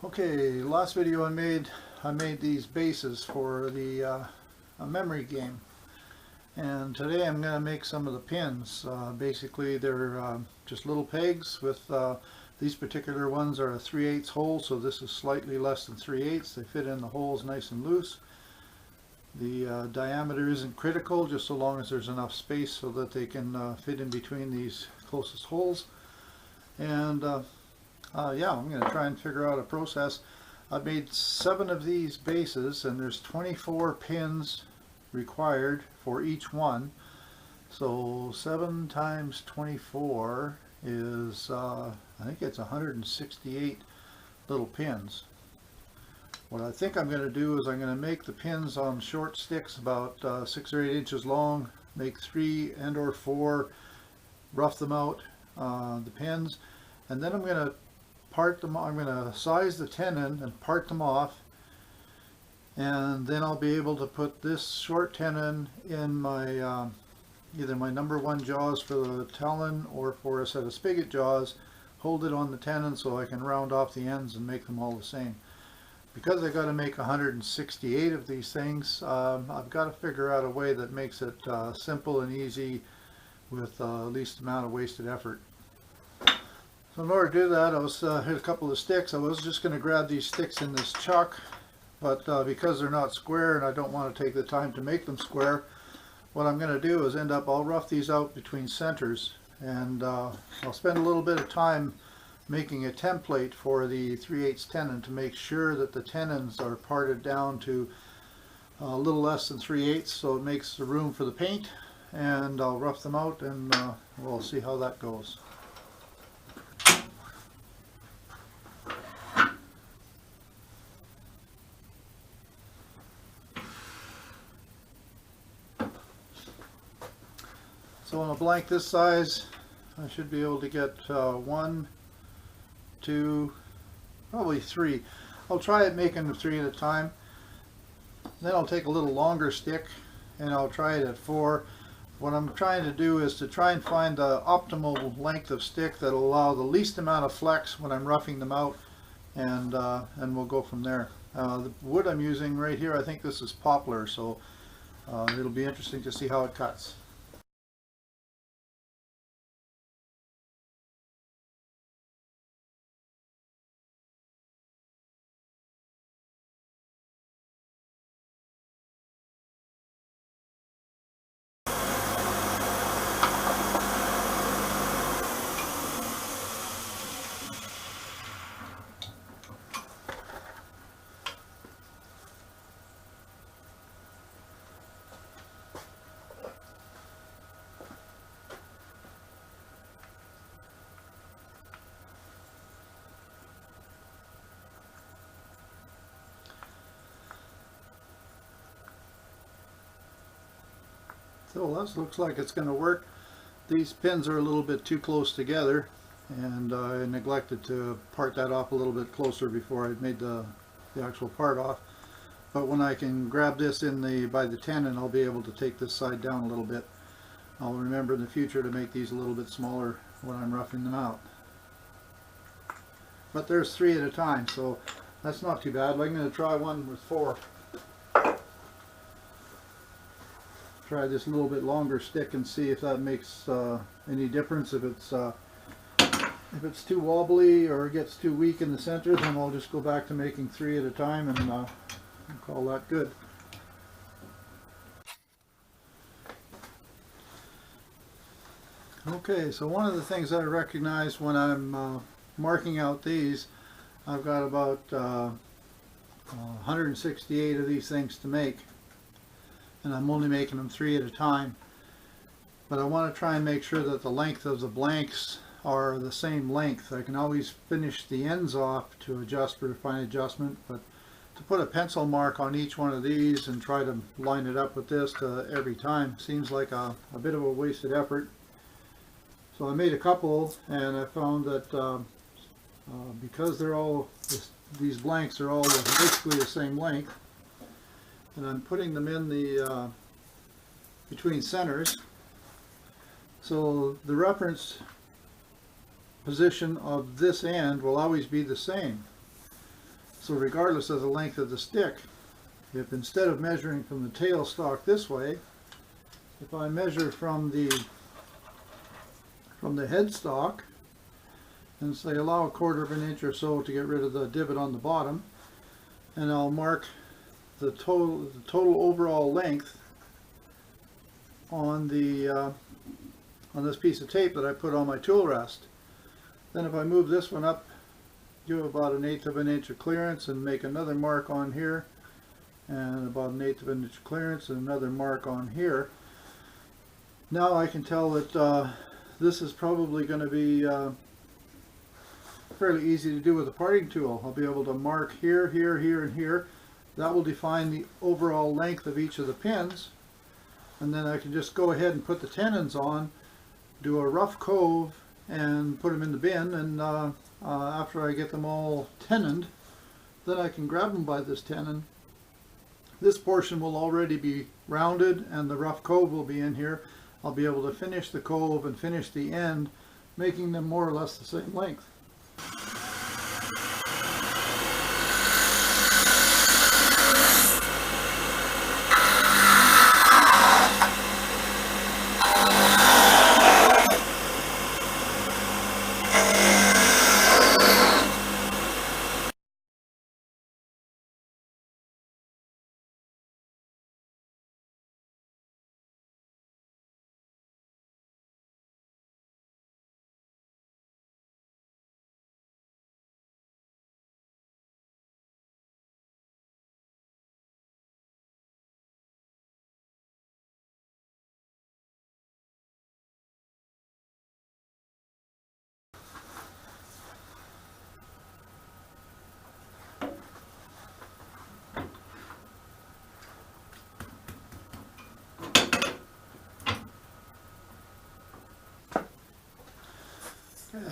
Okay, last video I made these bases for the a memory game, and today I'm going to make some of the pins. Basically they're just little pegs with these particular ones are a 3/8 hole, so this is slightly less than 3/8. They fit in the holes nice and loose. The diameter isn't critical, just so long as there's enough space so that they can fit in between these closest holes. And yeah, I'm going to try and figure out a process. I've made 7 of these bases, and there's 24 pins required for each one. So 7 times 24 is, I think it's 168 little pins. What I think I'm going to do is I'm going to make the pins on short sticks about 6 or 8 inches long, make 3 and or 4, rough them out, the pins, and then I'm going to part them. I'm going to size the tenon and part them off, and then I'll be able to put this short tenon in my either my number 1 jaws for the talon or for a set of spigot jaws, hold it on the tenon so I can round off the ends and make them all the same. Because I got to make 168 of these things, I've got to figure out a way that makes it simple and easy with least amount of wasted effort. So in order to do that, I was hit a couple of sticks. I was just going to grab these sticks in this chuck, but because they're not square and I don't want to take the time to make them square, what I'm going to do is I'll rough these out between centers, and I'll spend a little bit of time making a template for the 3/8 tenon to make sure that the tenons are parted down to a little less than 3/8, so it makes the room for the paint. And I'll rough them out, and we'll see how that goes. So on a blank this size, I should be able to get 1, 2, probably 3. I'll try it making them 3 at a time. Then I'll take a little longer stick and I'll try it at 4. What I'm trying to do is to try and find the optimal length of stick that'll allow the least amount of flex when I'm roughing them out, and we'll go from there. The wood I'm using right here, I think this is poplar, so it'll be interesting to see how it cuts. So that looks like it's going to work. These pins are a little bit too close together, and I neglected to part that off a little bit closer before I made the actual part off. But when I can grab this by the tenon, I'll be able to take this side down a little bit. I'll remember in the future to make these a little bit smaller when I'm roughing them out. But there's 3 at a time, so that's not too bad. I'm going to try one with 4. Try this a little bit longer stick and see if that makes any difference. If it's too wobbly or gets too weak in the center, then I'll just go back to making 3 at a time and call that good. Okay, so one of the things I recognize when I'm marking out these, I've got about 168 of these things to make, and I'm only making them 3 at a time. But I want to try and make sure that the length of the blanks are the same length. I can always finish the ends off to adjust for fine adjustment, but to put a pencil mark on each one of these and try to line it up with this every time seems like a bit of a wasted effort. So I made a couple, and I found that because they're all, these blanks are all basically the same length, and I'm putting them in the between centers, so the reference position of this end will always be the same. So regardless of the length of the stick, if instead of measuring from the tail stalk this way, if I measure from the headstock and say allow 1/4 of an inch or so to get rid of the divot on the bottom, and I'll mark the total overall length on the on this piece of tape that I put on my tool rest. Then if I move this one up, give about 1/8 of an inch of clearance and make another mark on here, and about 1/8 of an inch clearance and another mark on here. Now I can tell that this is probably going to be fairly easy to do with a parting tool. I'll be able to mark here, here, here, and here. That will define the overall length of each of the pins, and then I can just go ahead and put the tenons on, do a rough cove, and put them in the bin, and after I get them all tenoned, then I can grab them by this tenon. This portion will already be rounded and the rough cove will be in here. I'll be able to finish the cove and finish the end, making them more or less the same length.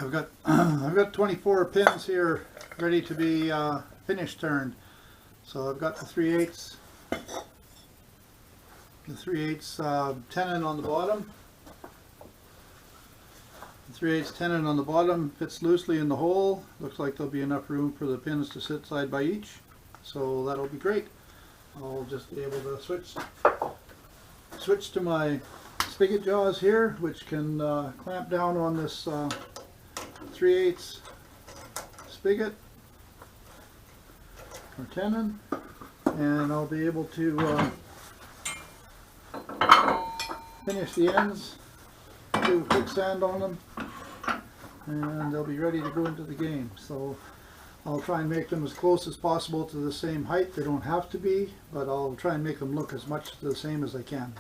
I've got 24 pins here ready to be finish turned. So I've got the 3/8 tenon on the bottom. The 3/8 tenon on the bottom fits loosely in the hole. Looks like there'll be enough room for the pins to sit side by each. So that'll be great. I'll just be able to switch to my spigot jaws here, which can clamp down on this 3/8 spigot or tenon, and I'll be able to finish the ends, do a quick sand on them, and they'll be ready to go into the game. So I'll try and make them as close as possible to the same height. They don't have to be, but I'll try and make them look as much the same as I can.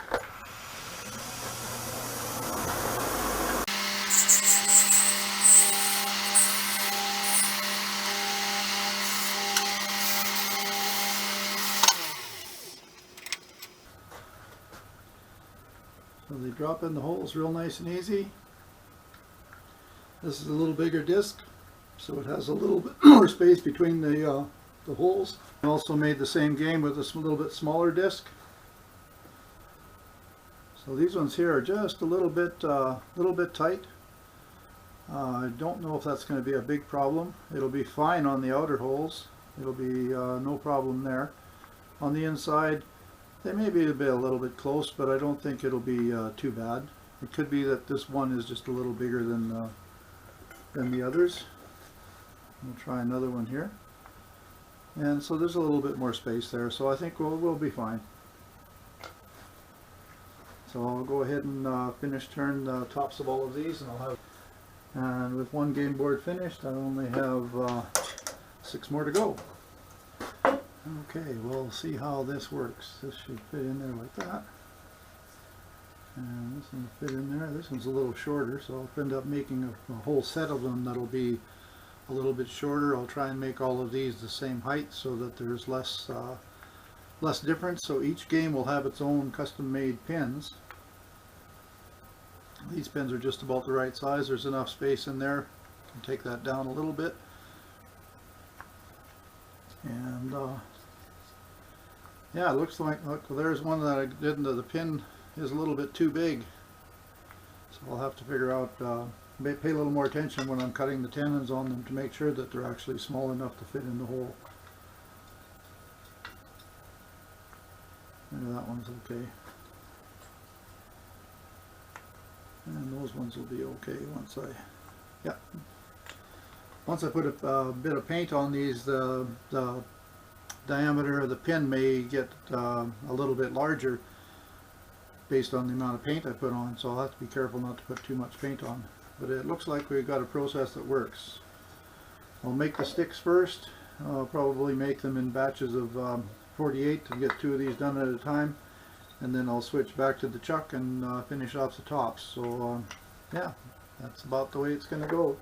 So they drop in the holes real nice and easy. This is a little bigger disc, so it has a little bit more space between the holes. I also made the same game with a little bit smaller disc. So these ones here are just a little bit tight. I don't know if that's going to be a big problem. It'll be fine on the outer holes. It'll be no problem there. On the inside, they may be a little bit close, but I don't think it'll be too bad. It could be that this one is just a little bigger than the others. We'll try another one here. And so there's a little bit more space there, so I think we'll be fine. So I'll go ahead and finish turn the tops of all of these, and and with one game board finished, I only have 6 more to go. Okay, we'll see how this works. This should fit in there like that. And this one will fit in there. This one's a little shorter, so I'll end up making a whole set of them that'll be a little bit shorter. I'll try and make all of these the same height so that there's less difference. So each game will have its own custom-made pins. These pins are just about the right size. There's enough space in there. I can take that down a little bit. And yeah, it looks like, look, there's one that I did, the pin is a little bit too big. So I'll have to figure out, pay a little more attention when I'm cutting the tenons on them to make sure that they're actually small enough to fit in the hole. That one's okay. And those ones will be okay once I put a bit of paint on these. The diameter of the pin may get a little bit larger based on the amount of paint I put on, so I'll have to be careful not to put too much paint on. But it looks like we've got a process that works. I'll make the sticks first. I'll probably make them in batches of 48 to get 2 of these done at a time, and then I'll switch back to the chuck and finish off the tops. So yeah, that's about the way it's going to go.